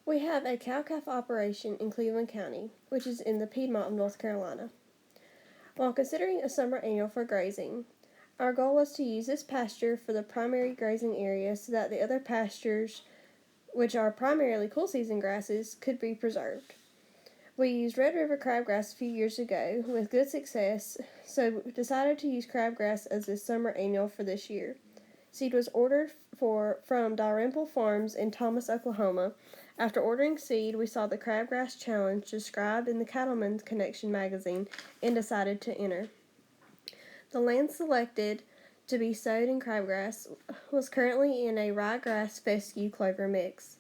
We have a cow-calf operation in Cleveland County, which is in the Piedmont of North Carolina. While considering a summer annual for grazing, our goal was to use this pasture for the primary grazing area so that the other pastures, which are primarily cool season grasses, could be preserved. We used Red River crabgrass a few years ago with good success, so we decided to use crabgrass as the summer annual for this year. Seed was ordered from Dalrymple Farms in Thomas, Oklahoma. After ordering seed, we saw the Crabgrass Challenge described in the Cattleman's Connection magazine and decided to enter. The land selected to be sowed in crabgrass was currently in a ryegrass fescue clover mix.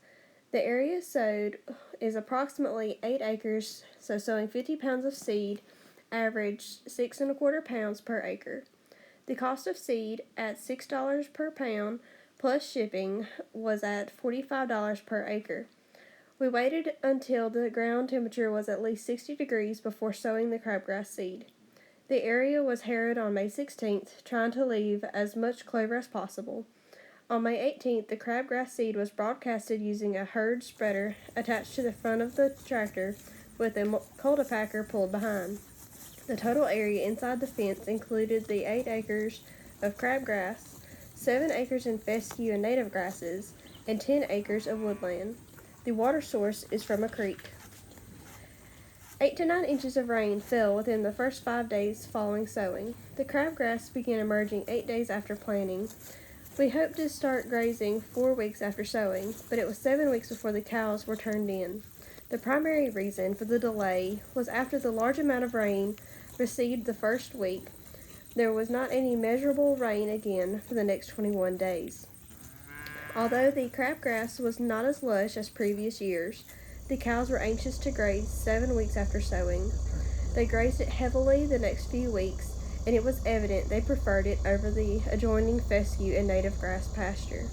The area sowed is approximately 8 acres, so sowing 50 pounds of seed averaged 6 1/4 pounds per acre. The cost of seed at $6 per pound plus shipping was at $45 per acre. We waited until the ground temperature was at least 60 degrees before sowing the crabgrass seed. The area was harrowed on May 16th, trying to leave as much clover as possible. On May 18th, the crabgrass seed was broadcasted using a herd spreader attached to the front of the tractor with a cultipacker pulled behind. The total area inside the fence included the 8 acres of crabgrass, 7 acres in fescue and native grasses, and 10 acres of woodland. The water source is from a creek. 8 to 9 inches of rain fell within the first 5 days following sowing. The crabgrass began emerging 8 days after planting. We hoped to start grazing 4 weeks after sowing, but it was 7 weeks before the cows were turned in. The primary reason for the delay was after the large amount of rain received the first week, there was not any measurable rain again for the next 21 days. Although the crabgrass was not as lush as previous years, the cows were anxious to graze 7 weeks after sowing. They grazed it heavily the next few weeks, and it was evident they preferred it over the adjoining fescue and native grass pasture.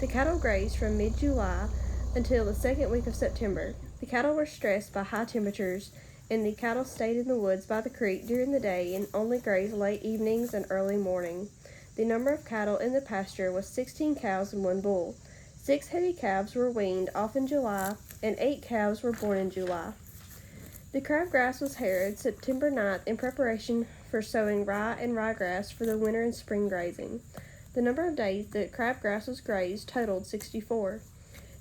The cattle grazed from mid-July until the second week of September. The cattle were stressed by high temperatures, and the cattle stayed in the woods by the creek during the day and only grazed late evenings and early morning. The number of cattle in the pasture was 16 cows and 1 bull. 6 heavy calves were weaned off in July, and 8 calves were born in July. The crabgrass was harrowed September 9th in preparation for sowing rye and ryegrass for the winter and spring grazing. The number of days that crabgrass was grazed totaled 64.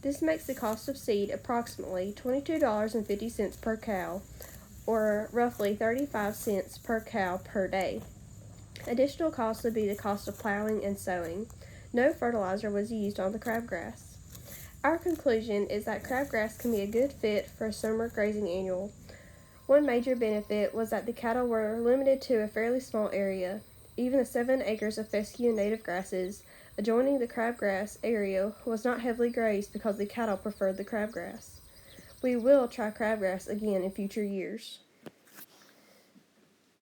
This makes the cost of seed approximately $22.50 per cow, or roughly 35 cents per cow per day. Additional costs would be the cost of plowing and sowing. No fertilizer was used on the crabgrass. Our conclusion is that crabgrass can be a good fit for a summer grazing annual. One major benefit was that the cattle were limited to a fairly small area. Even the 7 acres of fescue and native grasses adjoining the crabgrass area was not heavily grazed because the cattle preferred the crabgrass. We will try crabgrass again in future years.